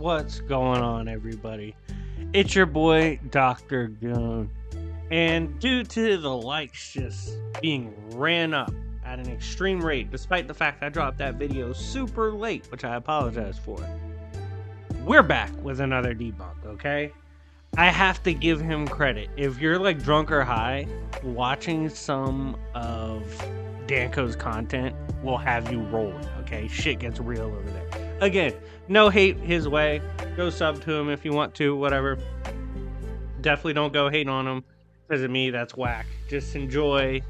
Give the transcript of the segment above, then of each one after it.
What's going on, everybody? It's your boy, Dr. Goon. And due to the likes just being ran up at an extreme rate, despite the fact I dropped that video super late, which I apologize for, we're back with another debunk, okay? I have to give him credit. If you're like drunk or high, watching some of Danko's content will have you rolling, okay? Shit gets real over there. Again, no hate his way. Go sub to him if you want to, whatever. Definitely don't go hate on him. Because of me, that's whack. Just enjoy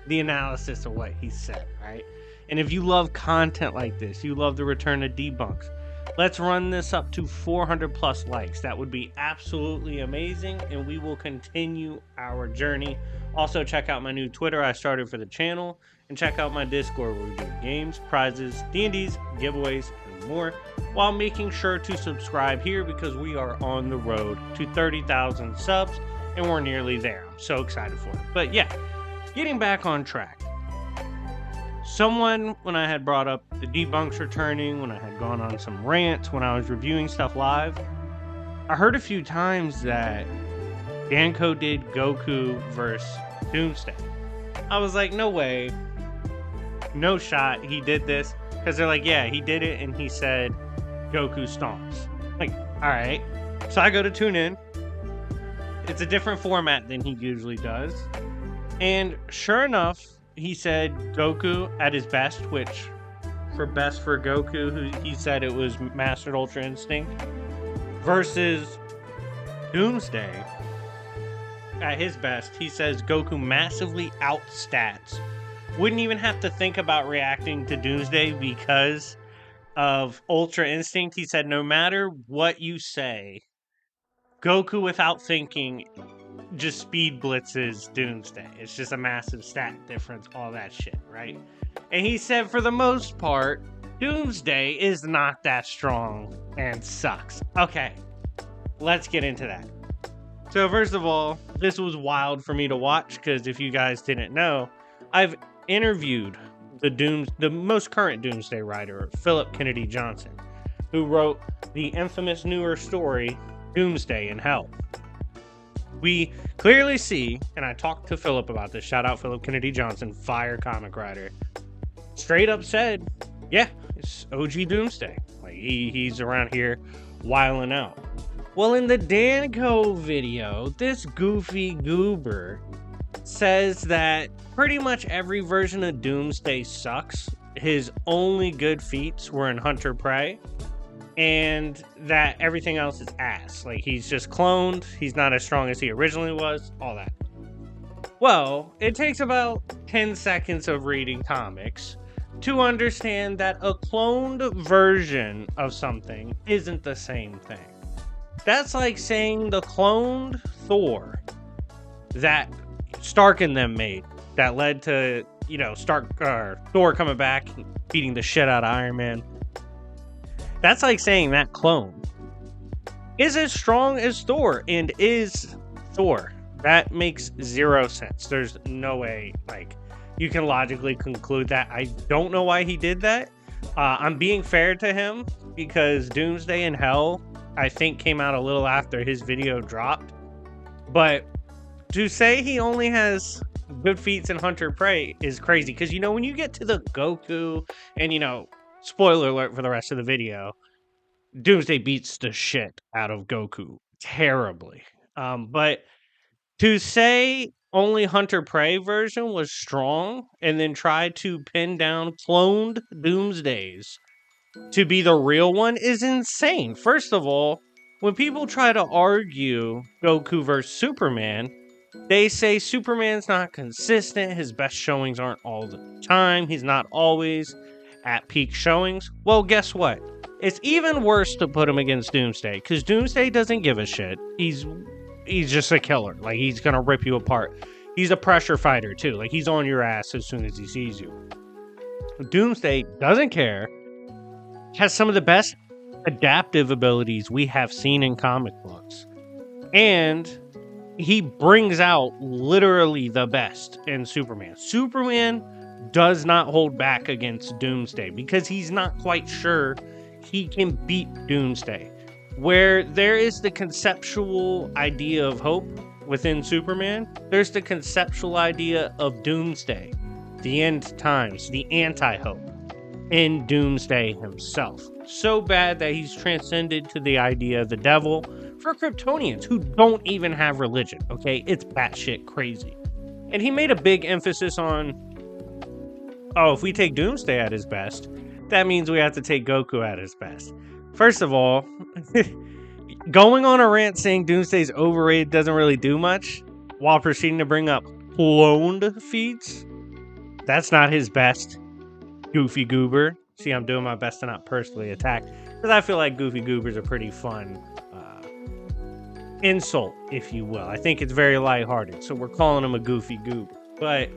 the analysis of what he said, right? And if you love content like this, you love the return of debunks, let's run this up to 400 plus likes. That would be absolutely amazing, and we will continue our journey. Also, check out my new Twitter I started for the channel, and check out my Discord where we do games, prizes, D&Ds, giveaways, and more, while making sure to subscribe here because we are on the road to 30,000 subs, and we're nearly there. I'm so excited for it. But yeah, getting back on track. Someone, when I had brought up the debunks returning, when I had gone on some rants, when I was reviewing stuff live, I heard a few times that Danko did Goku versus Doomsday. I was like, no way, no shot he did this. Because they're like, yeah, he did it, and he said Goku stomps. Like, alright. So I go to tune in. It's a different format than he usually does. And sure enough, he said Goku at his best, which for best for Goku, he said it was Mastered Ultra Instinct, versus Doomsday at his best. He says Goku massively outstats. Wouldn't even have to think about reacting to Doomsday because of Ultra Instinct. He said no matter what you say, Goku without thinking just speed blitzes Doomsday. It's just a massive stat difference, all that shit, right? And he said for the most part, Doomsday is not that strong and sucks. Okay, let's get into that. So first of all, this was wild for me to watch because if you guys didn't know, I've interviewed the most current Doomsday writer, Philip Kennedy Johnson, who wrote the infamous newer story, Doomsday in Hell. We clearly see, and I talked to Philip about this, shout out Philip Kennedy Johnson, fire comic writer, straight up said, yeah, it's OG Doomsday. Like, he's around here wilding out. Well, in the Danko video, this goofy goober says that pretty much every version of Doomsday sucks. His only good feats were in Hunter Prey, and that everything else is ass. Like, he's just cloned, he's not as strong as he originally was, all that. Well, it takes about 10 seconds of reading comics to understand that a cloned version of something isn't the same thing. That's like saying the cloned Thor that Stark and them made, that led to, Thor coming back, beating the shit out of Iron Man. That's like saying that clone is as strong as Thor and is Thor. That makes zero sense. There's no way, like, you can logically conclude that. I don't know why he did that. I'm being fair to him because Doomsday in Hell, I think, came out a little after his video dropped. But to say he only has good feats in Hunter Prey is crazy. Because, when you get to the Goku, and, spoiler alert for the rest of the video, Doomsday beats the shit out of Goku terribly. But to say only Hunter Prey version was strong and then try to pin down cloned Doomsdays to be the real one is insane. First of all, when people try to argue Goku versus Superman, they say Superman's not consistent, his best showings aren't all the time, he's not always at peak showings. Well, guess what? It's even worse to put him against Doomsday, because Doomsday doesn't give a shit. He's just a killer. Like, he's gonna rip you apart. He's a pressure fighter, too. Like, he's on your ass as soon as he sees you. Doomsday doesn't care, has some of the best adaptive abilities we have seen in comic books, and he brings out literally the best in Superman. Superman does not hold back against Doomsday because he's not quite sure he can beat Doomsday. Where there is the conceptual idea of hope within Superman, there's the conceptual idea of Doomsday, the end times, the anti-hope in Doomsday himself. So bad that he's transcended to the idea of the devil for Kryptonians who don't even have religion, okay? It's batshit crazy. And he made a big emphasis on, oh, if we take Doomsday at his best, that means we have to take Goku at his best. First of all, going on a rant saying Doomsday's overrated doesn't really do much, while proceeding to bring up cloned feats, that's not his best. Goofy Goober. See, I'm doing my best to not personally attack, because I feel like Goofy Goober's a pretty fun insult, if you will. I think it's very lighthearted, so we're calling him a Goofy Goober. But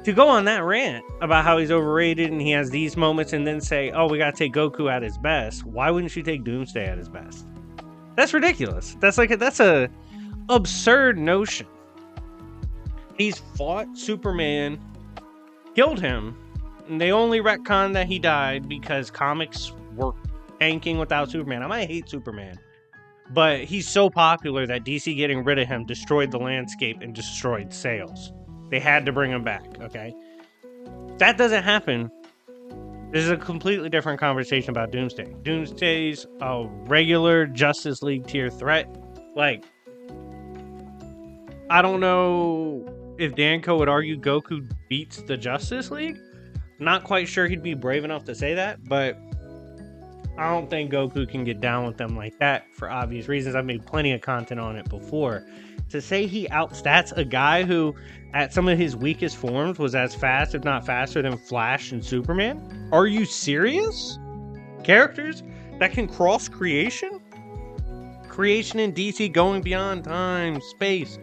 to go on that rant about how he's overrated and he has these moments and then say, oh, we gotta take Goku at his best, why wouldn't you take Doomsday at his best? That's ridiculous. That's a absurd notion. He's fought Superman, killed him, and they only retcon that he died because comics were tanking without Superman. I might hate Superman, but he's so popular that DC getting rid of him destroyed the landscape and destroyed sales. They had to bring him back, okay? That doesn't happen. This is a completely different conversation about Doomsday. Doomsday's a regular Justice League tier threat. Like, I don't know if Danko would argue Goku beats the Justice League. Not quite sure he'd be brave enough to say that, but I don't think Goku can get down with them like that for obvious reasons. I've made plenty of content on it before. To say he outstats a guy who, at some of his weakest forms, was as fast, if not faster, than Flash and Superman? Are you serious? Characters that can cross creation? Creation in DC going beyond time, space,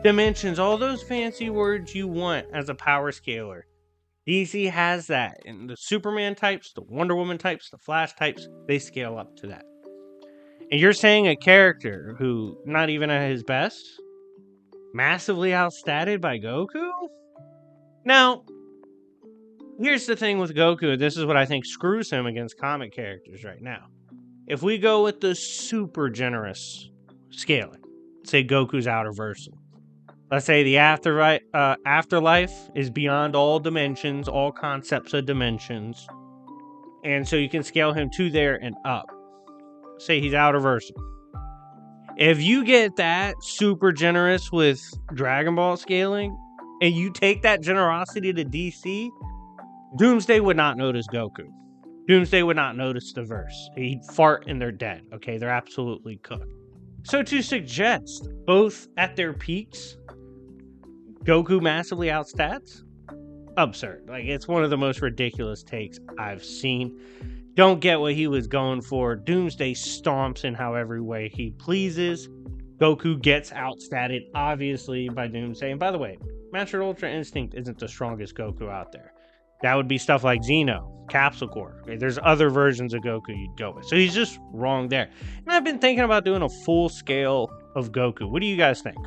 dimensions, all those fancy words you want as a power scaler. DC has that, and the Superman types, the Wonder Woman types, the Flash types, they scale up to that. And you're saying a character who, not even at his best, massively outstatted by Goku? Now, here's the thing with Goku, this is what I think screws him against comic characters right now. If we go with the super generous scaling, say Goku's outerversal, let's say the afterlife is beyond all dimensions, all concepts of dimensions. And so you can scale him to there and up. Say he's outerversal. If you get that super generous with Dragon Ball scaling, and you take that generosity to DC, Doomsday would not notice Goku. Doomsday would not notice the verse. He'd fart and they're dead. Okay, they're absolutely cooked. So to suggest both at their peaks, Goku massively outstats? Absurd. Like, it's one of the most ridiculous takes I've seen. Don't get what he was going for. Doomsday stomps in however way he pleases. Goku gets outstatted, obviously, by Doomsday. And by the way, Master Ultra Instinct isn't the strongest Goku out there. That would be stuff like Xeno, Capsule Core. Okay, there's other versions of Goku you'd go with. So he's just wrong there. And I've been thinking about doing a full scale of Goku. What do you guys think?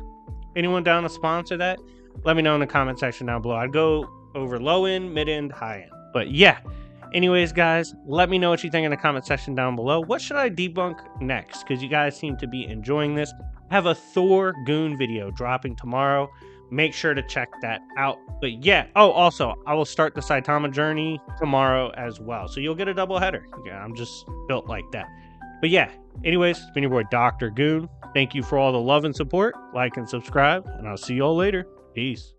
Anyone down to sponsor that? Let me know in the comment section down below. I'd go over low end, mid end, high end. But yeah. Anyways, guys, let me know what you think in the comment section down below. What should I debunk next? Because you guys seem to be enjoying this. I have a Thor Goon video dropping tomorrow. Make sure to check that out. But yeah, oh, also, I will start the Saitama journey tomorrow as well. So you'll get a double header. Yeah, I'm just built like that. But yeah, anyways, it's been your boy, Dr. Goon. Thank you for all the love and support. Like and subscribe, and I'll see you all later. Peace.